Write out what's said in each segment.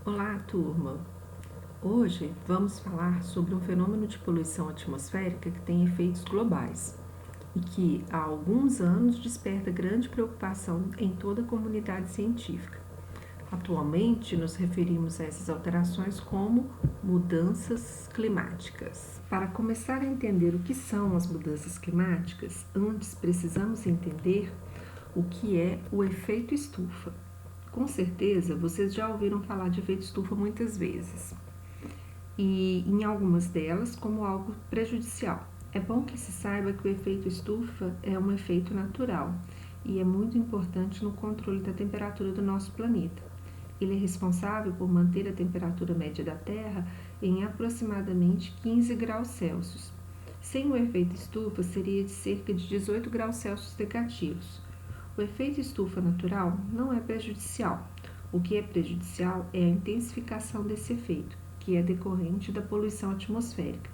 Olá, turma! Hoje vamos falar sobre um fenômeno de poluição atmosférica que tem efeitos globais e que há alguns anos desperta grande preocupação em toda a comunidade científica. Atualmente nos referimos a essas alterações como mudanças climáticas. Para começar a entender o que são as mudanças climáticas, antes precisamos entender o que é o efeito estufa. Com certeza, vocês já ouviram falar de efeito estufa muitas vezes, e em algumas delas como algo prejudicial. É bom que se saiba que o efeito estufa é um efeito natural e é muito importante no controle da temperatura do nosso planeta. Ele é responsável por manter a temperatura média da Terra em aproximadamente 15 graus Celsius. Sem o efeito estufa, seria de cerca de 18 graus Celsius negativos. O efeito estufa natural não é prejudicial. O que é prejudicial é a intensificação desse efeito, que é decorrente da poluição atmosférica.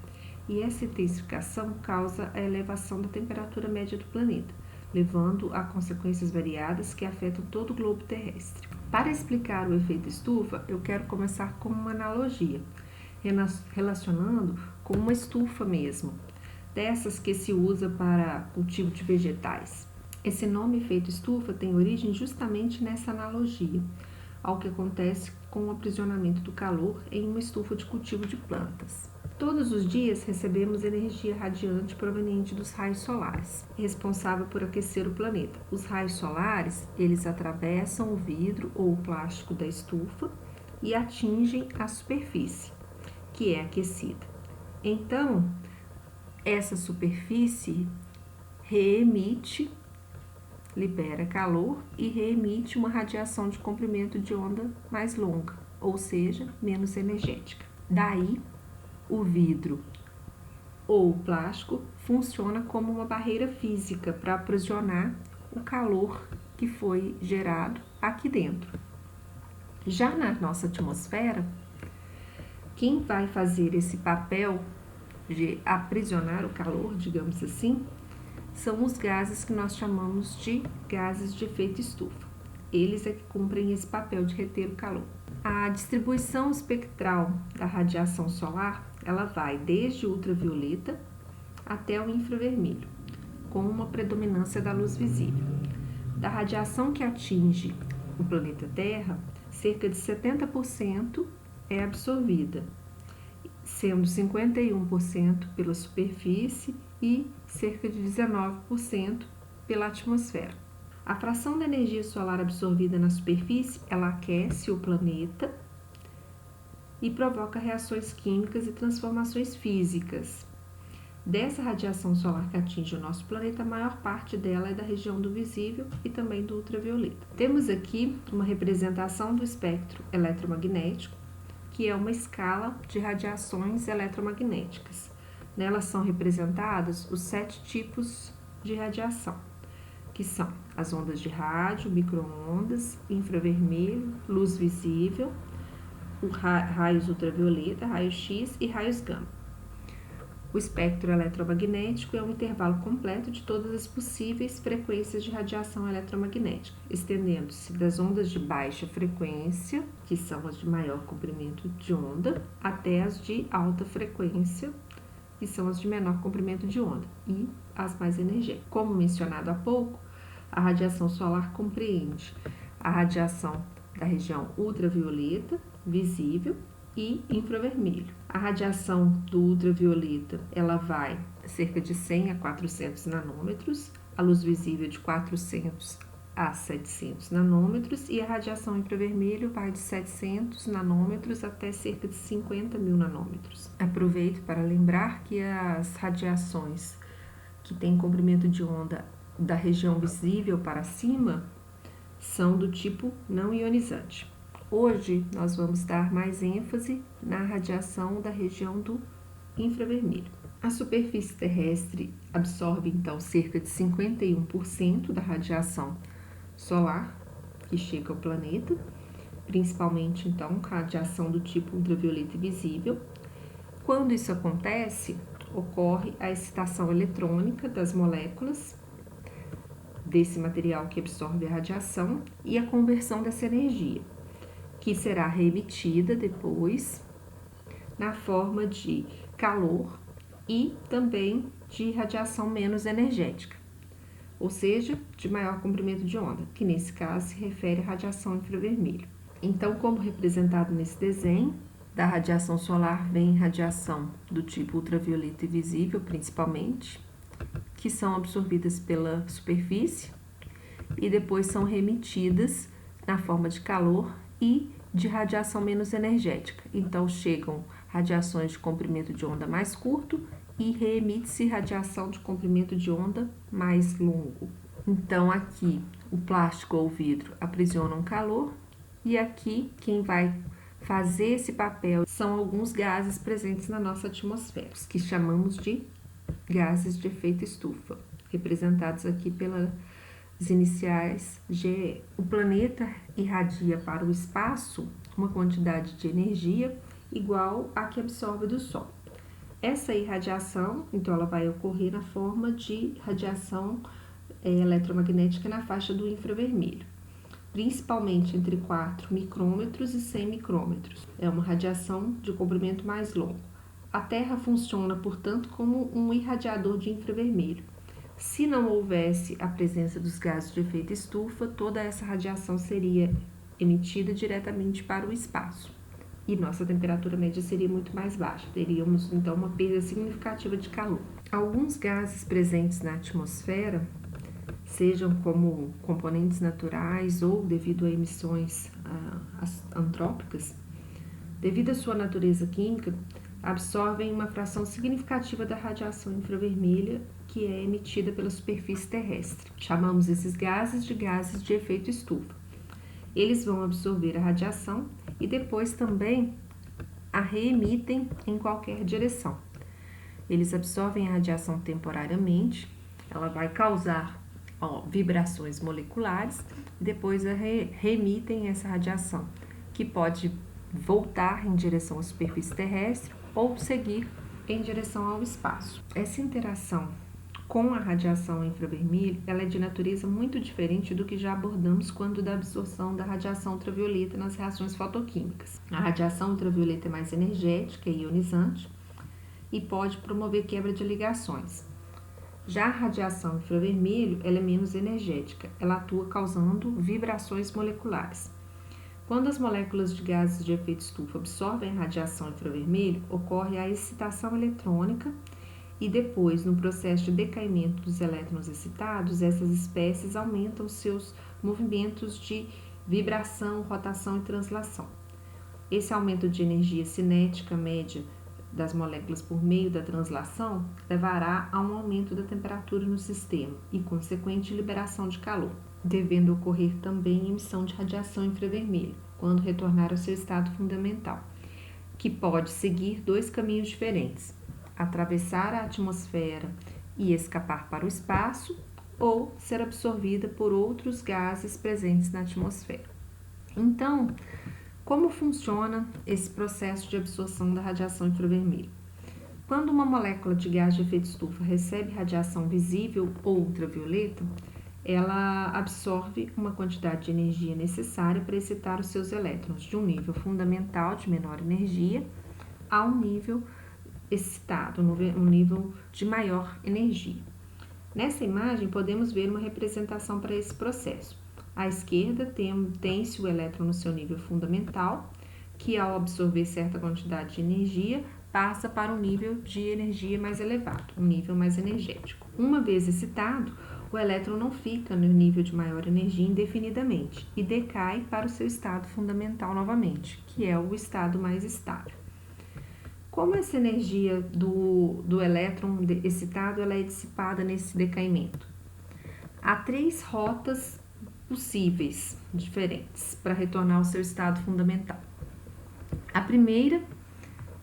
E essa intensificação causa a elevação da temperatura média do planeta, levando a consequências variadas que afetam todo o globo terrestre. Para explicar o efeito estufa, eu quero começar com uma analogia, relacionando com uma estufa mesmo, dessas que se usa para cultivo de vegetais. Esse nome efeito estufa tem origem justamente nessa analogia ao que acontece com o aprisionamento do calor em uma estufa de cultivo de plantas. Todos os dias recebemos energia radiante proveniente dos raios solares, responsável por aquecer o planeta. Os raios solares, eles atravessam o vidro ou o plástico da estufa e atingem a superfície, que é aquecida. Então, essa superfície libera calor e reemite uma radiação de comprimento de onda mais longa, ou seja, menos energética. Daí, o vidro ou o plástico funciona como uma barreira física para aprisionar o calor que foi gerado aqui dentro. Já na nossa atmosfera, quem vai fazer esse papel de aprisionar o calor, digamos assim, são os gases que nós chamamos de gases de efeito estufa. Eles é que cumprem esse papel de reter o calor. A distribuição espectral da radiação solar, ela vai desde o ultravioleta até o infravermelho, com uma predominância da luz visível. Da radiação que atinge o planeta Terra, cerca de 70% é absorvida, sendo 51% pela superfície e cerca de 19% pela atmosfera. A fração da energia solar absorvida na superfície, ela aquece o planeta e provoca reações químicas e transformações físicas. Dessa radiação solar que atinge o nosso planeta, a maior parte dela é da região do visível e também do ultravioleta. Temos aqui uma representação do espectro eletromagnético, que é uma escala de radiações eletromagnéticas. Nela são representados os 7 tipos de radiação, que são as ondas de rádio, micro-ondas, infravermelho, luz visível, raios ultravioleta, raios X e raios gama. O espectro eletromagnético é um intervalo completo de todas as possíveis frequências de radiação eletromagnética, estendendo-se das ondas de baixa frequência, que são as de maior comprimento de onda, até as de alta frequência, que são as de menor comprimento de onda, e as mais energéticas. Como mencionado há pouco, a radiação solar compreende a radiação da região ultravioleta, visível e infravermelho. A radiação do ultravioleta, ela vai cerca de 100 a 400 nanômetros, a luz visível de 400 a 700 nanômetros e a radiação infravermelho vai de 700 nanômetros até cerca de 50.000 nanômetros. Aproveito para lembrar que as radiações que têm comprimento de onda da região visível para cima são do tipo não ionizante. Hoje nós vamos dar mais ênfase na radiação da região do infravermelho. A superfície terrestre absorve então cerca de 51% da radiação solar que chega ao planeta, principalmente então radiação do tipo ultravioleta visível. Quando isso acontece, ocorre a excitação eletrônica das moléculas desse material que absorve a radiação e a conversão dessa energia, que será reemitida depois na forma de calor e também de radiação menos energética, ou seja, de maior comprimento de onda, que nesse caso se refere à radiação infravermelho. Então, como representado nesse desenho, da radiação solar vem radiação do tipo ultravioleta e visível, principalmente, que são absorvidas pela superfície e depois são remitidas na forma de calor e de radiação menos energética. Então, chegam radiações de comprimento de onda mais curto e reemite-se radiação de comprimento de onda mais longo. Então, aqui o plástico ou o vidro aprisionam calor e aqui quem vai fazer esse papel são alguns gases presentes na nossa atmosfera, que chamamos de gases de efeito estufa, representados aqui pelas iniciais GE. O planeta irradia para o espaço uma quantidade de energia igual à que absorve do Sol. Essa irradiação, então, ela vai ocorrer na forma de radiação eletromagnética na faixa do infravermelho, principalmente entre 4 micrômetros e 100 micrômetros. É uma radiação de comprimento mais longo. A Terra funciona, portanto, como um irradiador de infravermelho. Se não houvesse a presença dos gases de efeito estufa, toda essa radiação seria emitida diretamente para o espaço e nossa temperatura média seria muito mais baixa. Teríamos, então, uma perda significativa de calor. Alguns gases presentes na atmosfera, sejam como componentes naturais ou devido a emissões antrópicas, devido à sua natureza química, absorvem uma fração significativa da radiação infravermelha que é emitida pela superfície terrestre. Chamamos esses gases de efeito estufa. Eles vão absorver a radiação e depois também a reemitem em qualquer direção. Eles absorvem a radiação temporariamente, ela vai causar vibrações moleculares e depois reemitem essa radiação, que pode voltar em direção à superfície terrestre ou seguir em direção ao espaço. Essa interação com a radiação infravermelho, ela é de natureza muito diferente do que já abordamos quando da absorção da radiação ultravioleta nas reações fotoquímicas. A radiação ultravioleta é mais energética e ionizante e pode promover quebra de ligações. Já a radiação infravermelho, ela é menos energética, ela atua causando vibrações moleculares. Quando as moléculas de gases de efeito estufa absorvem a radiação infravermelho, ocorre a excitação eletrônica e depois, no processo de decaimento dos elétrons excitados, essas espécies aumentam seus movimentos de vibração, rotação e translação. Esse aumento de energia cinética média das moléculas por meio da translação levará a um aumento da temperatura no sistema e consequente liberação de calor, devendo ocorrer também emissão de radiação infravermelha quando retornar ao seu estado fundamental, que pode seguir dois caminhos diferentes: atravessar a atmosfera e escapar para o espaço, ou ser absorvida por outros gases presentes na atmosfera. Então, como funciona esse processo de absorção da radiação infravermelha? Quando uma molécula de gás de efeito estufa recebe radiação visível ou ultravioleta, ela absorve uma quantidade de energia necessária para excitar os seus elétrons de um nível fundamental de menor energia a um nível excitado, um nível de maior energia. Nessa imagem, podemos ver uma representação para esse processo. À esquerda, tem-se o elétron no seu nível fundamental, que ao absorver certa quantidade de energia, passa para um nível de energia mais elevado, um nível mais energético. Uma vez excitado, o elétron não fica no nível de maior energia indefinidamente e decai para o seu estado fundamental novamente, que é o estado mais estável. Como essa energia do elétron excitado ela é dissipada nesse decaimento? Há 3 rotas possíveis, diferentes, para retornar ao seu estado fundamental. A primeira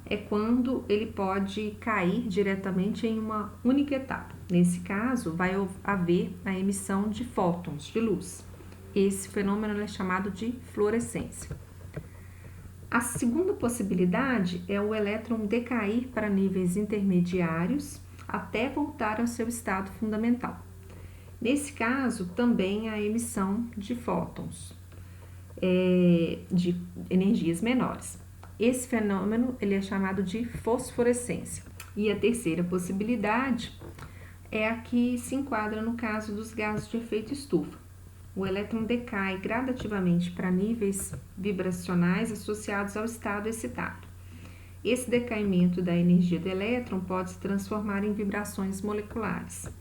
é quando ele pode cair diretamente em uma única etapa. Nesse caso, vai haver a emissão de fótons de luz. Esse fenômeno é chamado de fluorescência. A segunda possibilidade é o elétron decair para níveis intermediários até voltar ao seu estado fundamental. Nesse caso, também há emissão de fótons. de energias menores. Esse fenômeno ele é chamado de fosforescência. E a terceira possibilidade é a que se enquadra no caso dos gases de efeito estufa. O elétron decai gradativamente para níveis vibracionais associados ao estado excitado. Esse decaimento da energia do elétron pode se transformar em vibrações moleculares.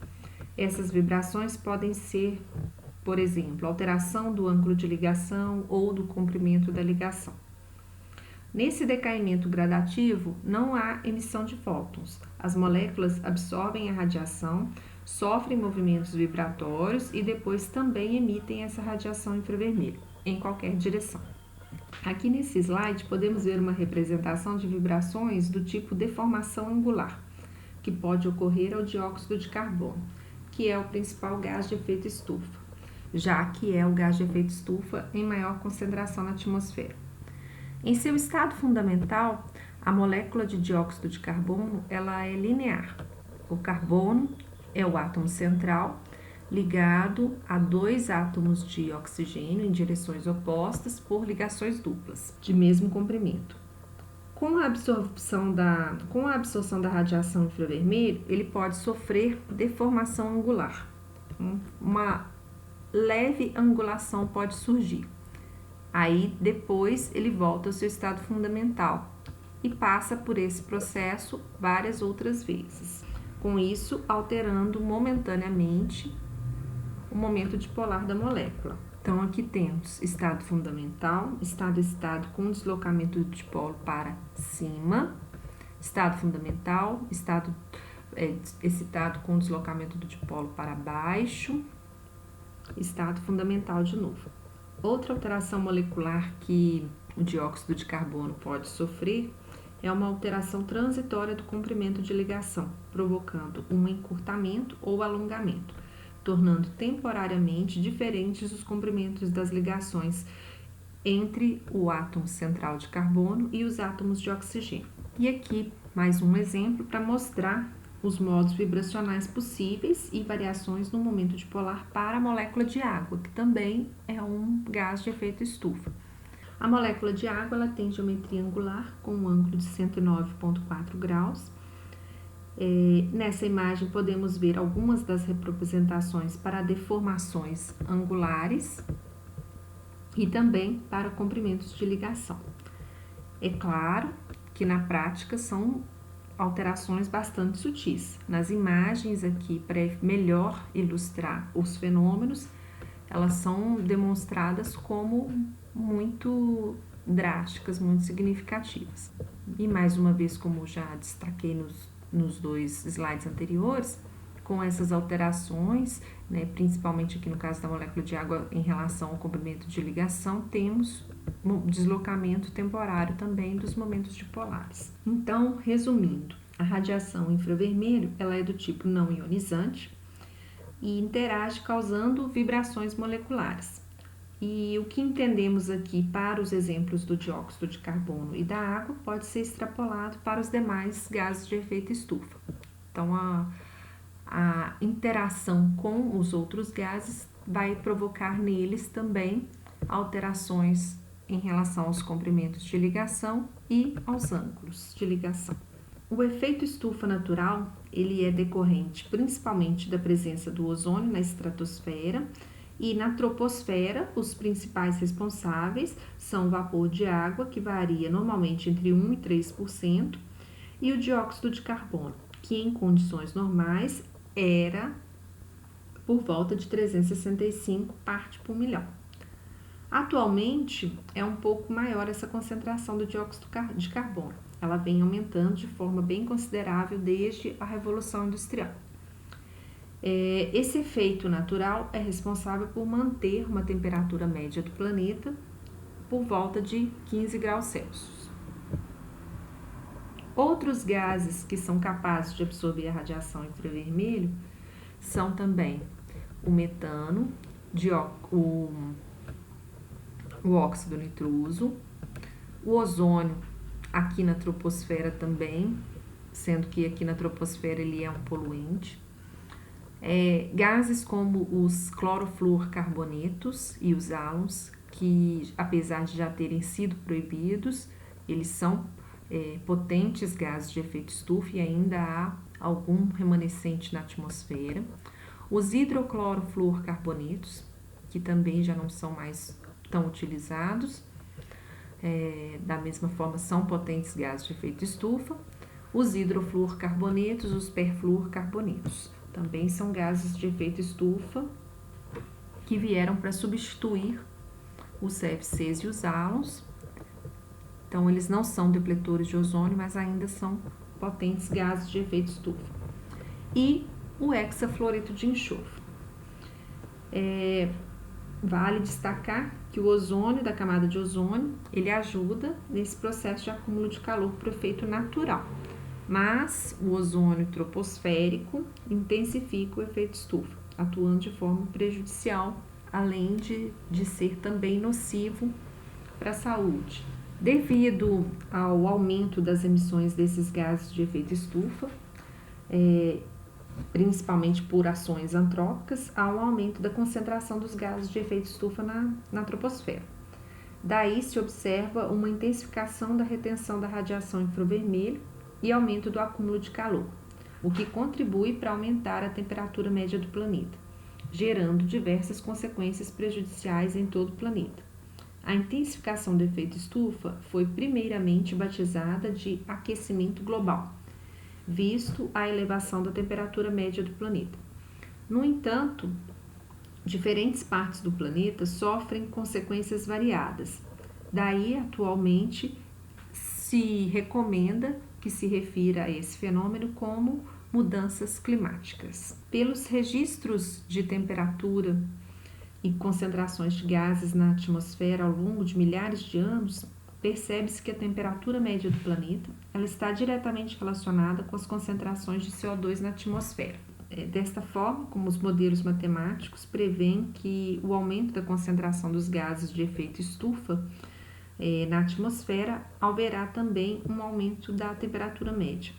Essas vibrações podem ser, por exemplo, alteração do ângulo de ligação ou do comprimento da ligação. Nesse decaimento gradativo, não há emissão de fótons. As moléculas absorvem a radiação, sofrem movimentos vibratórios e depois também emitem essa radiação infravermelha, em qualquer direção. Aqui nesse slide podemos ver uma representação de vibrações do tipo deformação angular, que pode ocorrer ao dióxido de carbono, que é o principal gás de efeito estufa, já que é o gás de efeito estufa em maior concentração na atmosfera. Em seu estado fundamental, a molécula de dióxido de carbono ela é linear. O carbono é o átomo central, ligado a dois átomos de oxigênio em direções opostas por ligações duplas, de mesmo comprimento. Com a absorção da radiação infravermelha, ele pode sofrer deformação angular. Uma leve angulação pode surgir. Aí, depois, ele volta ao seu estado fundamental e passa por esse processo várias outras vezes. Com isso, alterando momentaneamente o momento dipolar da molécula. Então, aqui temos estado fundamental, estado excitado com deslocamento do dipolo para cima, estado fundamental, estado excitado com deslocamento do dipolo para baixo, estado fundamental de novo. Outra alteração molecular que o dióxido de carbono pode sofrer é uma alteração transitória do comprimento de ligação, provocando um encurtamento ou alongamento, tornando temporariamente diferentes os comprimentos das ligações entre o átomo central de carbono e os átomos de oxigênio. E aqui mais um exemplo para mostrar os modos vibracionais possíveis e variações no momento dipolar para a molécula de água, que também é um gás de efeito estufa. A molécula de água ela tem geometria angular com um ângulo de 109,4 graus. Nessa imagem podemos ver algumas das representações para deformações angulares e também para comprimentos de ligação. É claro que na prática são alterações bastante sutis. Nas imagens aqui, para melhor ilustrar os fenômenos, elas são demonstradas como muito drásticas, muito significativas. E mais uma vez, como já destaquei nos dois slides anteriores, com essas alterações, né, principalmente aqui no caso da molécula de água em relação ao comprimento de ligação, temos um deslocamento temporário também dos momentos dipolares. Então, resumindo, a radiação infravermelho ela é do tipo não ionizante e interage causando vibrações moleculares. E o que entendemos aqui para os exemplos do dióxido de carbono e da água pode ser extrapolado para os demais gases de efeito estufa. Então, a interação com os outros gases vai provocar neles também alterações em relação aos comprimentos de ligação e aos ângulos de ligação. O efeito estufa natural, ele é decorrente principalmente da presença do ozônio na estratosfera e na troposfera. Os principais responsáveis são o vapor de água, que varia normalmente entre 1 e 3%, e o dióxido de carbono, que em condições normais era por volta de 365 partes por milhão. Atualmente, é um pouco maior essa concentração do dióxido de carbono. Ela vem aumentando de forma bem considerável desde a Revolução Industrial. Esse efeito natural é responsável por manter uma temperatura média do planeta por volta de 15 graus Celsius. Outros gases que são capazes de absorver a radiação infravermelho são também o metano, o óxido nitroso, o ozônio aqui na troposfera também, sendo que aqui na troposfera ele é um poluente. Gases como os clorofluorcarbonetos e os halons, que, apesar de já terem sido proibidos, eles são potentes gases de efeito estufa e ainda há algum remanescente na atmosfera. Os hidroclorofluorcarbonetos, que também já não são mais tão utilizados, da mesma forma são potentes gases de efeito estufa. Os hidrofluorcarbonetos, os perfluorcarbonetos, também são gases de efeito estufa que vieram para substituir os CFCs e os álons. Então, eles não são depletores de ozônio, mas ainda são potentes gases de efeito estufa. E o hexafluoreto de enxofre. Vale destacar que o ozônio, da camada de ozônio, ele ajuda nesse processo de acúmulo de calor por efeito natural. Mas o ozônio troposférico intensifica o efeito estufa, atuando de forma prejudicial, além de ser também nocivo para a saúde. Devido ao aumento das emissões desses gases de efeito estufa, principalmente por ações antrópicas, há um aumento da concentração dos gases de efeito estufa na troposfera. Daí se observa uma intensificação da retenção da radiação infravermelha e aumento do acúmulo de calor, o que contribui para aumentar a temperatura média do planeta, gerando diversas consequências prejudiciais em todo o planeta. A intensificação do efeito estufa foi primeiramente batizada de aquecimento global, visto a elevação da temperatura média do planeta. No entanto, diferentes partes do planeta sofrem consequências variadas. Daí, atualmente, se recomenda que se refira a esse fenômeno como mudanças climáticas. Pelos registros de temperatura e concentrações de gases na atmosfera ao longo de milhares de anos, percebe-se que a temperatura média do planeta ela está diretamente relacionada com as concentrações de CO2 na atmosfera. Desta forma, como os modelos matemáticos prevêem que o aumento da concentração dos gases de efeito estufa na atmosfera haverá também um aumento da temperatura média.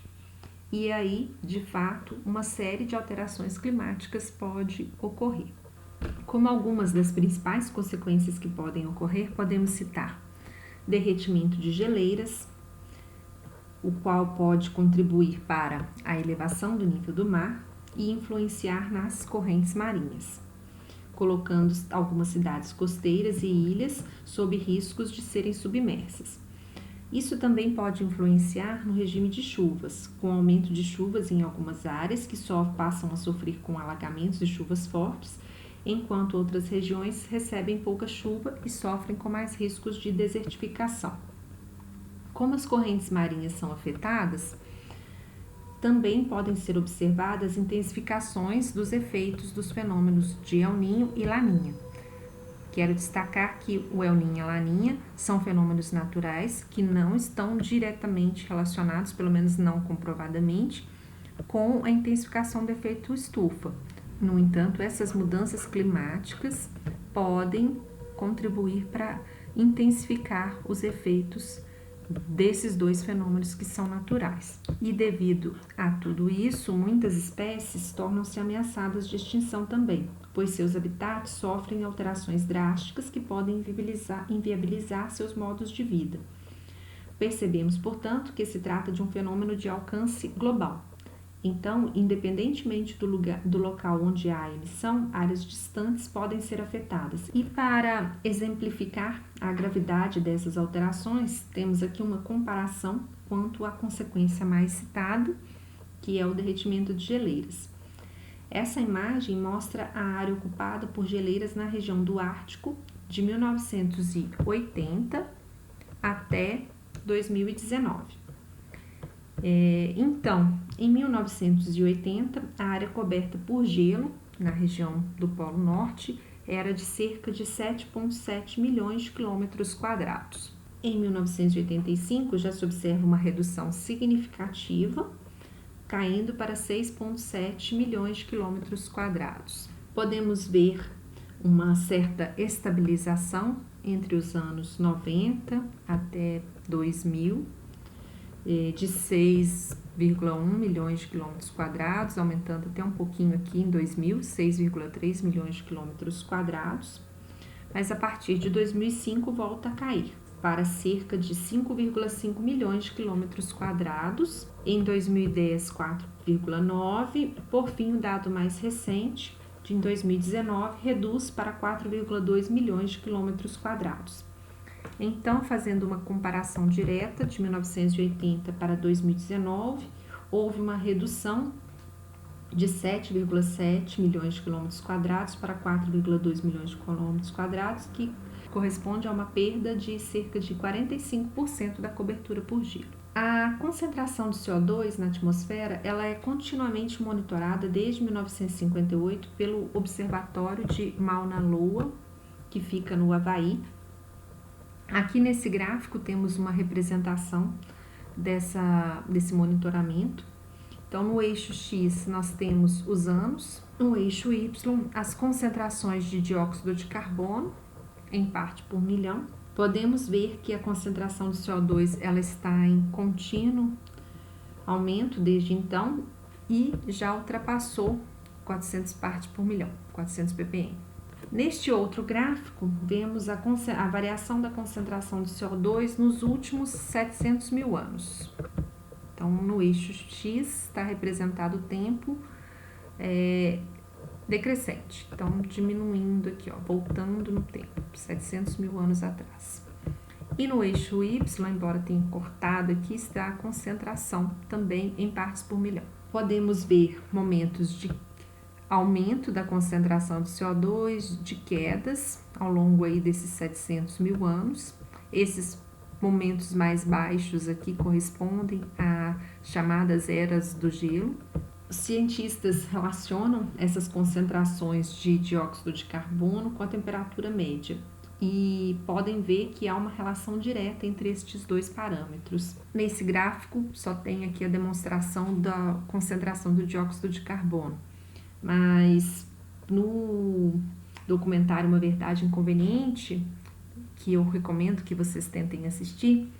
E aí, de fato, uma série de alterações climáticas pode ocorrer. Como algumas das principais consequências que podem ocorrer, podemos citar derretimento de geleiras, o qual pode contribuir para a elevação do nível do mar e influenciar nas correntes marinhas, colocando algumas cidades costeiras e ilhas sob riscos de serem submersas. Isso também pode influenciar no regime de chuvas, com aumento de chuvas em algumas áreas que só passam a sofrer com alagamentos e chuvas fortes, enquanto outras regiões recebem pouca chuva e sofrem com mais riscos de desertificação. Como as correntes marinhas são afetadas, também podem ser observadas intensificações dos efeitos dos fenômenos de El Niño e Laninha. Quero destacar que o El Niño e a Laninha são fenômenos naturais que não estão diretamente relacionados, pelo menos não comprovadamente, com a intensificação do efeito estufa. No entanto, essas mudanças climáticas podem contribuir para intensificar os efeitos desses dois fenômenos que são naturais. E devido a tudo isso, muitas espécies tornam-se ameaçadas de extinção também, pois seus habitats sofrem alterações drásticas que podem inviabilizar seus modos de vida. Percebemos, portanto, que se trata de um fenômeno de alcance global. Então, independentemente do local onde há emissão, áreas distantes podem ser afetadas. E para exemplificar a gravidade dessas alterações, temos aqui uma comparação quanto à consequência mais citada, que é o derretimento de geleiras. Essa imagem mostra a área ocupada por geleiras na região do Ártico de 1980 até 2019. Então, em 1980, a área coberta por gelo na região do Polo Norte era de cerca de 7,7 milhões de quilômetros quadrados. Em 1985, já se observa uma redução significativa, caindo para 6,7 milhões de quilômetros quadrados. Podemos ver uma certa estabilização entre os anos 90 até 2000, de 6,1 milhões de quilômetros quadrados, aumentando até um pouquinho aqui em 2000, 6,3 milhões de quilômetros quadrados, mas a partir de 2005 volta a cair para cerca de 5,5 milhões de quilômetros quadrados, em 2010 4,9, por fim o dado mais recente, de 2019, reduz para 4,2 milhões de quilômetros quadrados. Então, fazendo uma comparação direta de 1980 para 2019, houve uma redução de 7,7 milhões de quilômetros quadrados para 4,2 milhões de quilômetros quadrados, que corresponde a uma perda de cerca de 45% da cobertura por gelo. A concentração de CO2 na atmosfera ela é continuamente monitorada desde 1958 pelo Observatório de Mauna Loa, que fica no Havaí. Aqui nesse gráfico temos uma representação desse monitoramento. Então, no eixo X nós temos os anos, no eixo Y as concentrações de dióxido de carbono, em parte por milhão. Podemos ver que a concentração de CO2 ela está em contínuo aumento desde então e já ultrapassou 400 partes por milhão, 400 ppm. Neste outro gráfico, vemos a variação da concentração de CO2 nos últimos 700 mil anos. Então, no eixo X está representado o tempo decrescente, então diminuindo aqui, voltando no tempo, 700 mil anos atrás. E no eixo Y, embora tenha cortado aqui, está a concentração também em partes por milhão. Podemos ver momentos de aumento da concentração de CO2, de quedas ao longo aí desses 700 mil anos. Esses momentos mais baixos aqui correspondem a chamadas eras do gelo. Os cientistas relacionam essas concentrações de dióxido de carbono com a temperatura média e podem ver que há uma relação direta entre estes dois parâmetros. Nesse gráfico só tem aqui a demonstração da concentração do dióxido de carbono, mas no documentário Uma Verdade Inconveniente, que eu recomendo que vocês tentem assistir,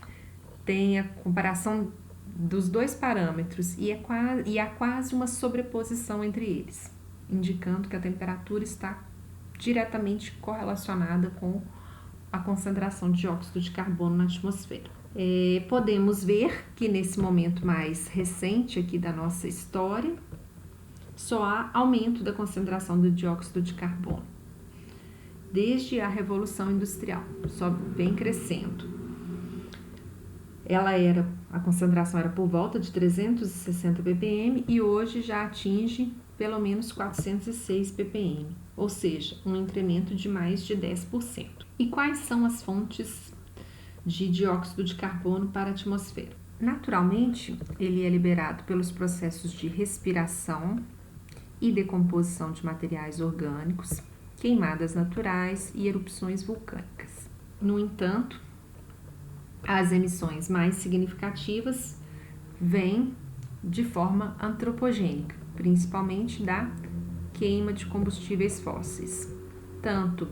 tem a comparação dos dois parâmetros e há quase uma sobreposição entre eles, indicando que a temperatura está diretamente correlacionada com a concentração de dióxido de carbono na atmosfera. Podemos ver que nesse momento mais recente aqui da nossa história, só há aumento da concentração do dióxido de carbono. Desde a Revolução Industrial, só vem crescendo. A concentração era por volta de 360 ppm e hoje já atinge pelo menos 406 ppm, ou seja, um incremento de mais de 10%. E quais são as fontes de dióxido de carbono para a atmosfera? Naturalmente, ele é liberado pelos processos de respiração e decomposição de materiais orgânicos, queimadas naturais e erupções vulcânicas. No entanto, as emissões mais significativas vêm de forma antropogênica, principalmente da queima de combustíveis fósseis, tanto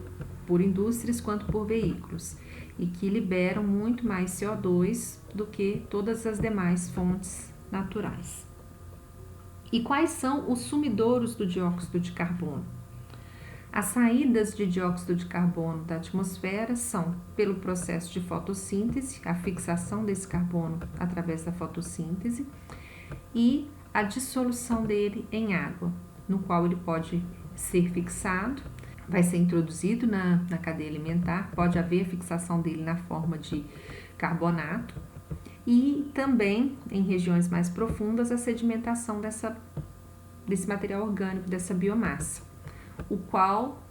por indústrias quanto por veículos, e que liberam muito mais CO2 do que todas as demais fontes naturais. E quais são os sumidouros do dióxido de carbono? As saídas de dióxido de carbono da atmosfera são pelo processo de fotossíntese, a fixação desse carbono através da fotossíntese, e a dissolução dele em água, no qual ele pode ser fixado, vai ser introduzido na cadeia alimentar, pode haver fixação dele na forma de carbonato, e também em regiões mais profundas a sedimentação desse material orgânico, dessa biomassa, o qual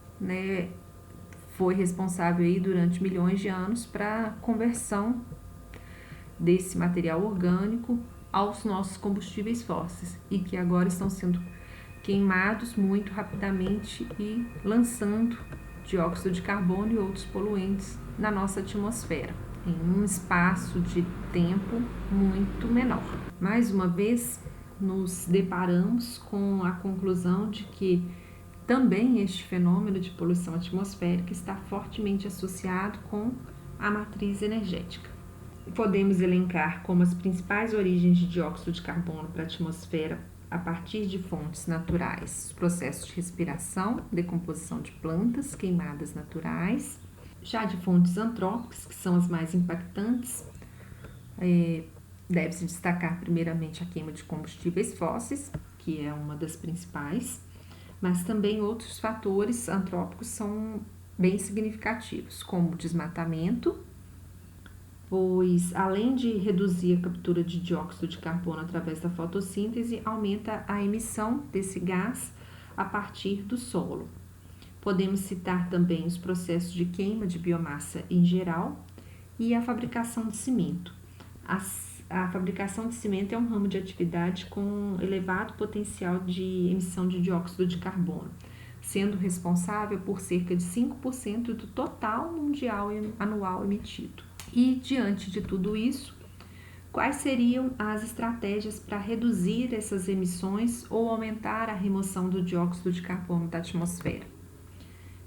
foi responsável aí durante milhões de anos para a conversão desse material orgânico aos nossos combustíveis fósseis e que agora estão sendo queimados muito rapidamente e lançando dióxido de carbono e outros poluentes na nossa atmosfera em um espaço de tempo muito menor. Mais uma vez, nos deparamos com a conclusão de que também este fenômeno de poluição atmosférica está fortemente associado com a matriz energética. Podemos elencar como as principais origens de dióxido de carbono para a atmosfera a partir de fontes naturais, os processos de respiração, decomposição de plantas, queimadas naturais. Já de fontes antrópicas, que são as mais impactantes, deve-se destacar primeiramente a queima de combustíveis fósseis, que é uma das principais, mas também outros fatores antrópicos são bem significativos, como o desmatamento, pois além de reduzir a captura de dióxido de carbono através da fotossíntese, aumenta a emissão desse gás a partir do solo. Podemos citar também os processos de queima de biomassa em geral e a fabricação de cimento. A fabricação de cimento é um ramo de atividade com elevado potencial de emissão de dióxido de carbono, sendo responsável por cerca de 5% do total mundial anual emitido. E, diante de tudo isso, quais seriam as estratégias para reduzir essas emissões ou aumentar a remoção do dióxido de carbono da atmosfera?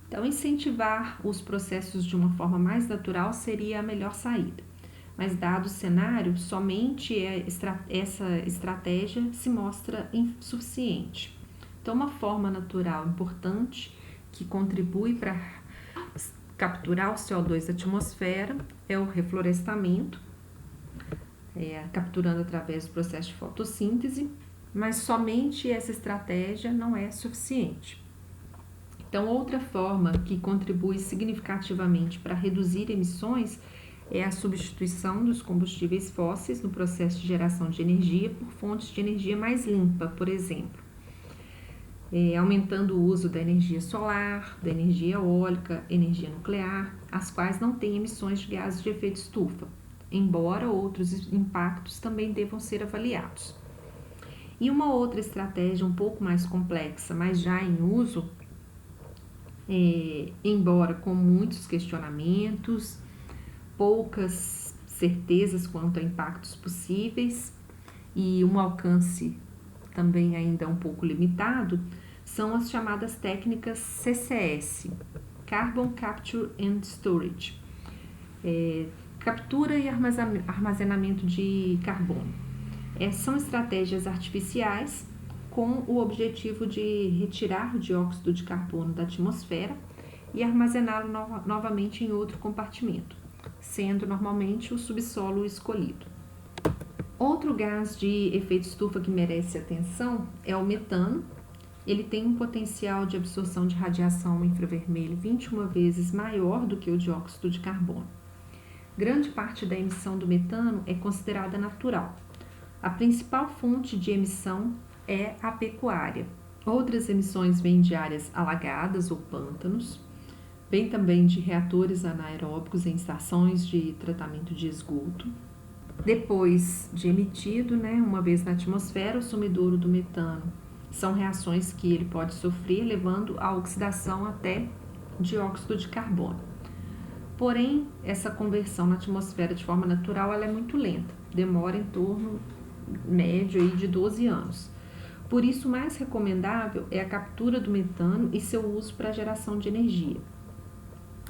Então, incentivar os processos de uma forma mais natural seria a melhor saída. Mas, dado o cenário, somente essa estratégia se mostra insuficiente. Então, uma forma natural importante que contribui para capturar o CO2 da atmosfera é o reflorestamento, capturando através do processo de fotossíntese, mas somente essa estratégia não é suficiente. Então, outra forma que contribui significativamente para reduzir emissões é a substituição dos combustíveis fósseis no processo de geração de energia por fontes de energia mais limpa, por exemplo. Aumentando o uso da energia solar, da energia eólica, energia nuclear, as quais não têm emissões de gases de efeito estufa, embora outros impactos também devam ser avaliados. E uma outra estratégia um pouco mais complexa, mas já em uso, embora com muitos questionamentos, poucas certezas quanto a impactos possíveis e um alcance também ainda um pouco limitado, são as chamadas técnicas CCS, Carbon Capture and Storage, captura e armazenamento de carbono. São estratégias artificiais com o objetivo de retirar o dióxido de carbono da atmosfera e armazená-lo novamente em outro compartimento, sendo normalmente o subsolo escolhido. Outro gás de efeito estufa que merece atenção é o metano. Ele tem um potencial de absorção de radiação infravermelho 21 vezes maior do que o dióxido de carbono. Grande parte da emissão do metano é considerada natural. A principal fonte de emissão é a pecuária. Outras emissões vêm de áreas alagadas ou pântanos, vem também de reatores anaeróbicos em estações de tratamento de esgoto. Depois de emitido, uma vez na atmosfera, o sumidouro do metano são reações que ele pode sofrer, levando à oxidação até dióxido de carbono. Porém, essa conversão na atmosfera de forma natural ela é muito lenta, demora em torno médio aí de 12 anos. Por isso, o mais recomendável é a captura do metano e seu uso para a geração de energia.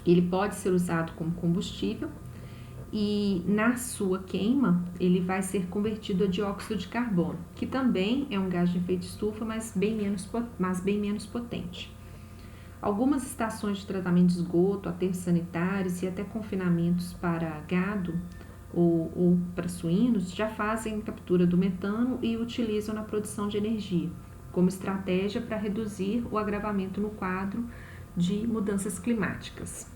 Ele pode ser usado como combustível e na sua queima ele vai ser convertido a dióxido de carbono, que também é um gás de efeito estufa, mas bem menos potente. Algumas estações de tratamento de esgoto, aterros sanitários e até confinamentos para gado ou para suínos já fazem captura do metano e utilizam na produção de energia, como estratégia para reduzir o agravamento no quadro de mudanças climáticas.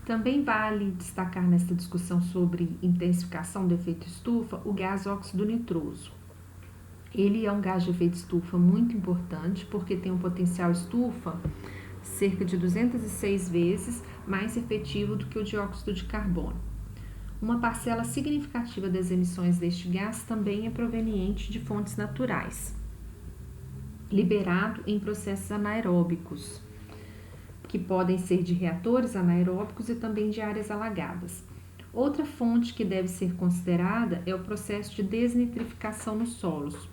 Também vale destacar nesta discussão sobre intensificação do efeito estufa o gás óxido nitroso. Ele é um gás de efeito estufa muito importante porque tem um potencial estufa cerca de 206 vezes mais efetivo do que o dióxido de carbono. Uma parcela significativa das emissões deste gás também é proveniente de fontes naturais, liberado em processos anaeróbicos, que podem ser de reatores anaeróbicos e também de áreas alagadas. Outra fonte que deve ser considerada é o processo de desnitrificação nos solos.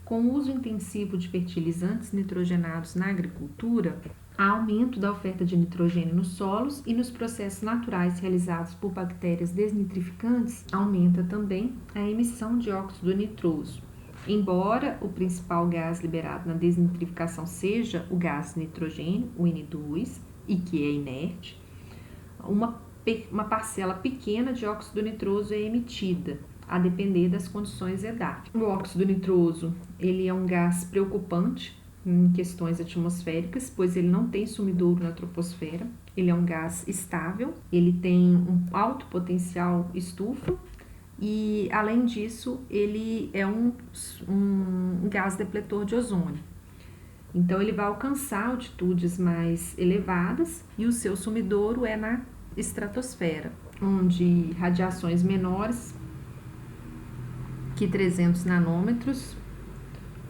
Com o uso intensivo de fertilizantes nitrogenados na agricultura, há aumento da oferta de nitrogênio nos solos e nos processos naturais realizados por bactérias desnitrificantes, aumenta também a emissão de óxido nitroso, Embora o principal gás liberado na desnitrificação seja o gás nitrogênio, o N2, e que é inerte, uma parcela pequena de óxido nitroso é emitida, a depender das condições edáficas. O óxido nitroso, ele é um gás preocupante em questões atmosféricas, pois ele não tem sumidouro na troposfera, ele é um gás estável, ele tem um alto potencial estufa e, além disso, ele é um gás depletor de ozônio. Então, ele vai alcançar altitudes mais elevadas e o seu sumidouro é na estratosfera, onde radiações menores que 300 nanômetros,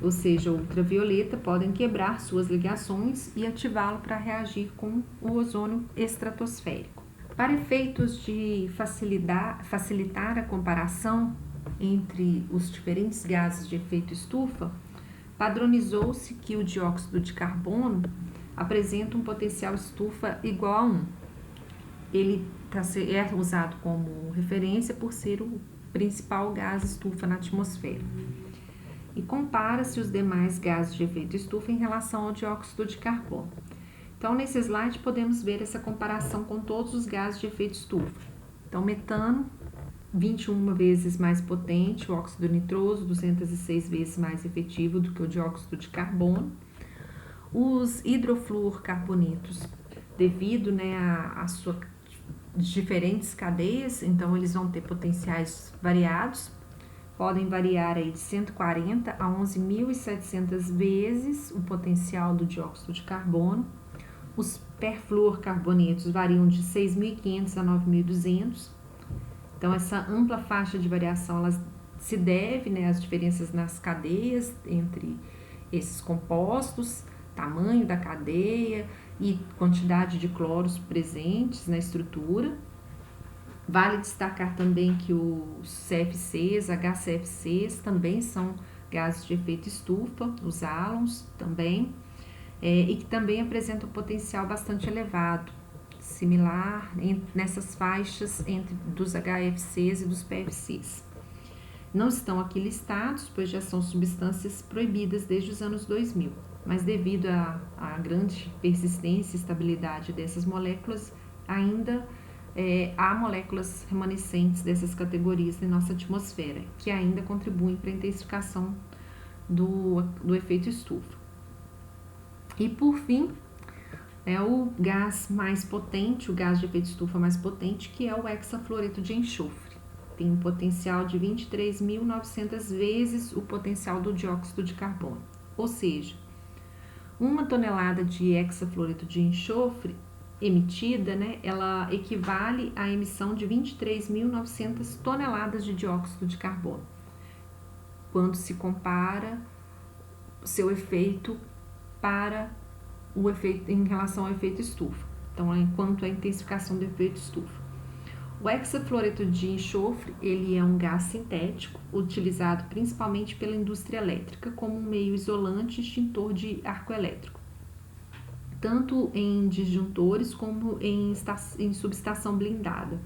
ou seja, ultravioleta, podem quebrar suas ligações e ativá-lo para reagir com o ozônio estratosférico. Para efeitos de facilitar a comparação entre os diferentes gases de efeito estufa, padronizou-se que o dióxido de carbono apresenta um potencial estufa igual a 1. Ele é usado como referência por ser o principal gás estufa na atmosfera. E compara-se os demais gases de efeito estufa em relação ao dióxido de carbono. Então, nesse slide, podemos ver essa comparação com todos os gases de efeito estufa. Então, metano, 21 vezes mais potente, o óxido nitroso, 206 vezes mais efetivo do que o dióxido de carbono. Os hidrofluorcarbonetos, devido às suas diferentes cadeias, então eles vão ter potenciais variados, podem variar aí de 140 a 11.700 vezes o potencial do dióxido de carbono. Os perfluorcarbonetos variam de 6.500 a 9.200. Então, essa ampla faixa de variação ela se deve às diferenças nas cadeias entre esses compostos, tamanho da cadeia e quantidade de cloros presentes na estrutura. Vale destacar também que os CFCs, HCFCs, também são gases de efeito estufa, os halons também, e que também apresentam um potencial bastante elevado, similar nessas faixas dos HFCs e dos PFCs. Não estão aqui listados, pois já são substâncias proibidas desde os anos 2000, mas devido à grande persistência e estabilidade dessas moléculas, ainda há moléculas remanescentes dessas categorias em nossa atmosfera, que ainda contribuem para a intensificação do efeito estufa. E, por fim, o gás mais potente, o gás de efeito estufa mais potente, que é o hexafluoreto de enxofre. Tem um potencial de 23.900 vezes o potencial do dióxido de carbono. Ou seja, 1 tonelada de hexafluoreto de enxofre emitida, ela equivale à emissão de 23.900 toneladas de dióxido de carbono, quando se compara seu efeito em relação ao efeito estufa. Então, enquanto a intensificação do efeito estufa. O hexafluoreto de enxofre, ele é um gás sintético, utilizado principalmente pela indústria elétrica como um meio isolante e extintor de arco elétrico, tanto em disjuntores como em subestação blindada.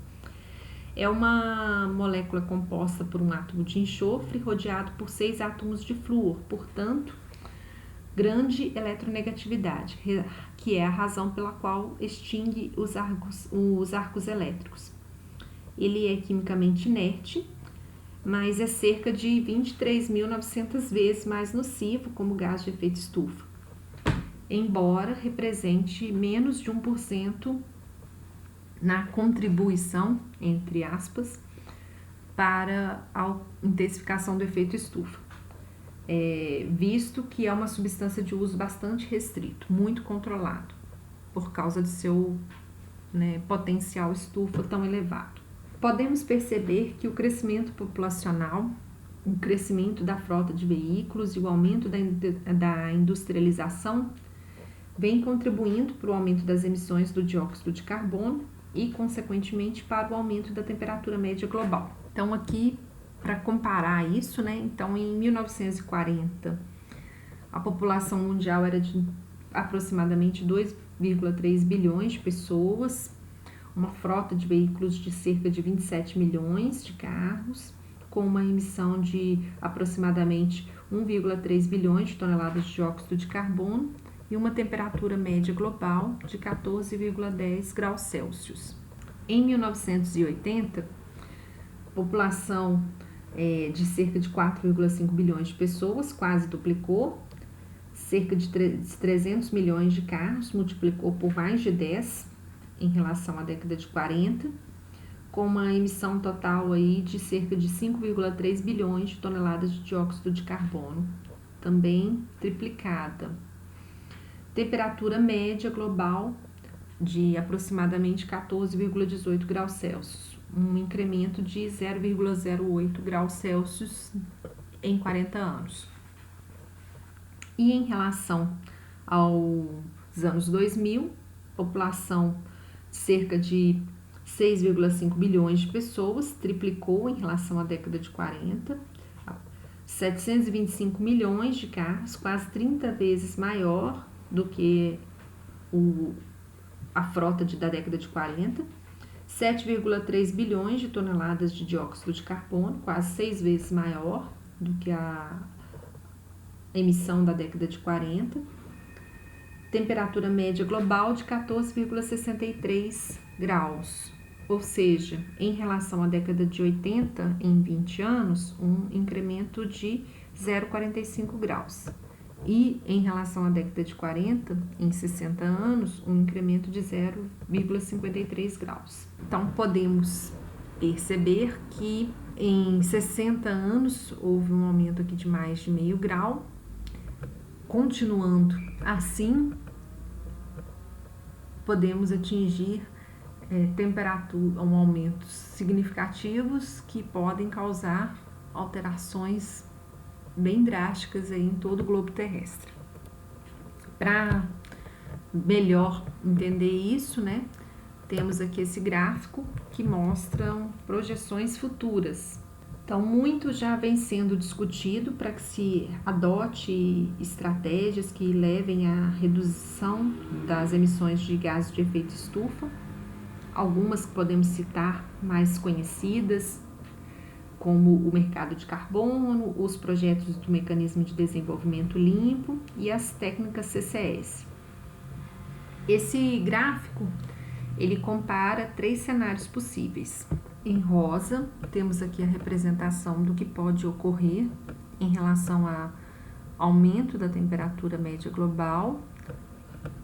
É uma molécula composta por um átomo de enxofre rodeado por 6 átomos de flúor, portanto, grande eletronegatividade, que é a razão pela qual extingue os arcos elétricos. Ele é quimicamente inerte, mas é cerca de 23.900 vezes mais nocivo como gás de efeito estufa, embora represente menos de 1% na contribuição, entre aspas, para a intensificação do efeito estufa, visto que é uma substância de uso bastante restrito, muito controlado, por causa de seu potencial estufa tão elevado. Podemos perceber que o crescimento populacional, o crescimento da frota de veículos e o aumento da industrialização vem contribuindo para o aumento das emissões do dióxido de carbono e, consequentemente, para o aumento da temperatura média global. Então, aqui, para comparar isso, então, em 1940, a população mundial era de aproximadamente 2,3 bilhões de pessoas, uma frota de veículos de cerca de 27 milhões de carros, com uma emissão de aproximadamente 1,3 bilhões de toneladas de dióxido de carbono e uma temperatura média global de 14,10 graus Celsius. Em 1980, a população de cerca de 4,5 bilhões de pessoas quase duplicou, cerca de 300 milhões de carros multiplicou por mais de 10 em relação à década de 40, com uma emissão total aí de cerca de 5,3 bilhões de toneladas de dióxido de carbono, também triplicada. Temperatura média global de aproximadamente 14,18 graus Celsius, um incremento de 0,08 graus Celsius em 40 anos. E em relação aos anos 2000, população de cerca de 6,5 bilhões de pessoas, triplicou em relação à década de 40, 725 milhões de carros, quase 30 vezes maior do que a frota da década de 40, 7,3 bilhões de toneladas de dióxido de carbono, quase 6 vezes maior do que a emissão da década de 40, temperatura média global de 14,63 graus, ou seja, em relação à década de 80, em 20 anos, um incremento de 0,45 graus. E em relação à década de 40, em 60 anos, um incremento de 0,53 graus. Então, podemos perceber que em 60 anos houve um aumento aqui de mais de meio grau. Continuando assim, podemos atingir aumentos significativos que podem causar alterações bem drásticas aí em todo o globo terrestre. Para melhor entender isso, né, temos aqui esse gráfico que mostra projeções futuras. Então, muito já vem sendo discutido para que se adote estratégias que levem à redução das emissões de gases de efeito estufa. Algumas que podemos citar mais conhecidas, como o mercado de carbono, os projetos do Mecanismo de Desenvolvimento Limpo e as técnicas CCS. Esse gráfico, ele compara 3 cenários possíveis. Em rosa, temos aqui a representação do que pode ocorrer em relação ao aumento da temperatura média global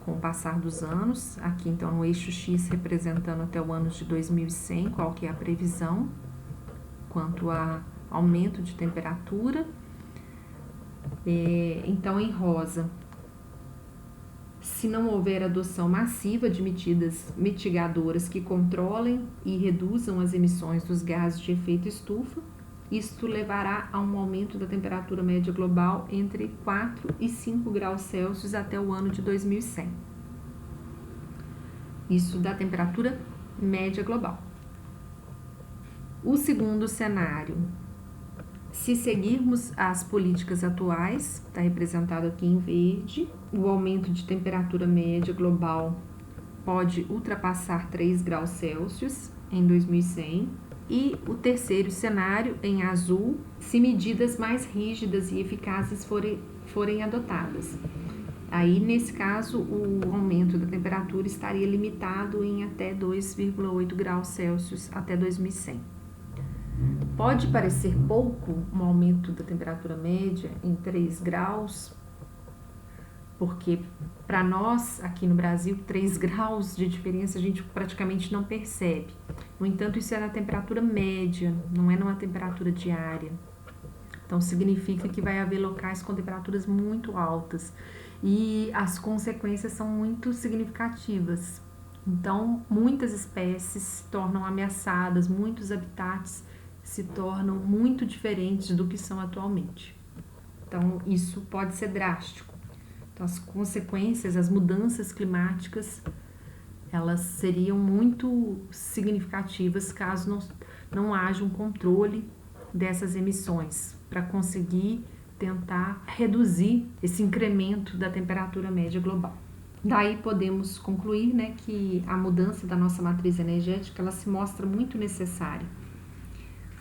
com o passar dos anos. Aqui, então, no eixo X, representando até o ano de 2100, qual que é a previsão quanto a aumento de temperatura. Então, em rosa, se não houver adoção massiva de medidas mitigadoras que controlem e reduzam as emissões dos gases de efeito estufa, isto levará a um aumento da temperatura média global entre 4 e 5 graus Celsius até o ano de 2100. Isso da temperatura média global. O segundo cenário, se seguirmos as políticas atuais, está representado aqui em verde, o aumento de temperatura média global pode ultrapassar 3 graus Celsius em 2100. E o terceiro cenário, em azul, se medidas mais rígidas e eficazes forem adotadas. Aí, nesse caso, o aumento da temperatura estaria limitado em até 2,8 graus Celsius até 2100. Pode parecer pouco um aumento da temperatura média em 3 graus, porque para nós, aqui no Brasil, 3 graus de diferença a gente praticamente não percebe. No entanto, isso é na temperatura média, não é numa temperatura diária. Então, significa que vai haver locais com temperaturas muito altas e as consequências são muito significativas. Então, muitas espécies se tornam ameaçadas, muitos habitats se tornam muito diferentes do que são atualmente. Então, isso pode ser drástico. Então, as consequências, as mudanças climáticas, elas seriam muito significativas caso não haja um controle dessas emissões para conseguir tentar reduzir esse incremento da temperatura média global. Daí podemos concluir, né, que a mudança da nossa matriz energética ela se mostra muito necessária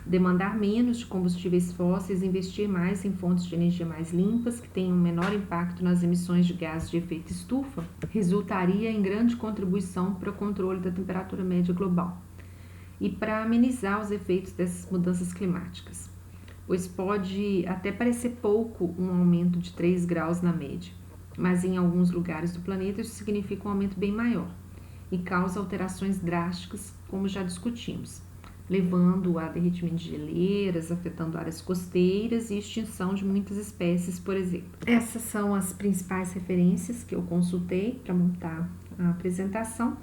demandar menos de combustíveis fósseis e investir mais em fontes de energia mais limpas, que tenham um menor impacto nas emissões de gases de efeito estufa, resultaria em grande contribuição para o controle da temperatura média global e para amenizar os efeitos dessas mudanças climáticas, pois pode até parecer pouco um aumento de 3 graus na média, mas em alguns lugares do planeta isso significa um aumento bem maior e causa alterações drásticas, como já discutimos, levando a derretimento de geleiras, afetando áreas costeiras e extinção de muitas espécies, por exemplo. Essas são as principais referências que eu consultei para montar a apresentação.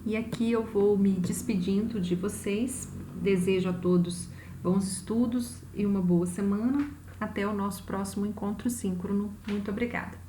E aqui eu vou me despedindo de vocês. Desejo a todos bons estudos e uma boa semana. Até o nosso próximo encontro síncrono. Muito obrigada!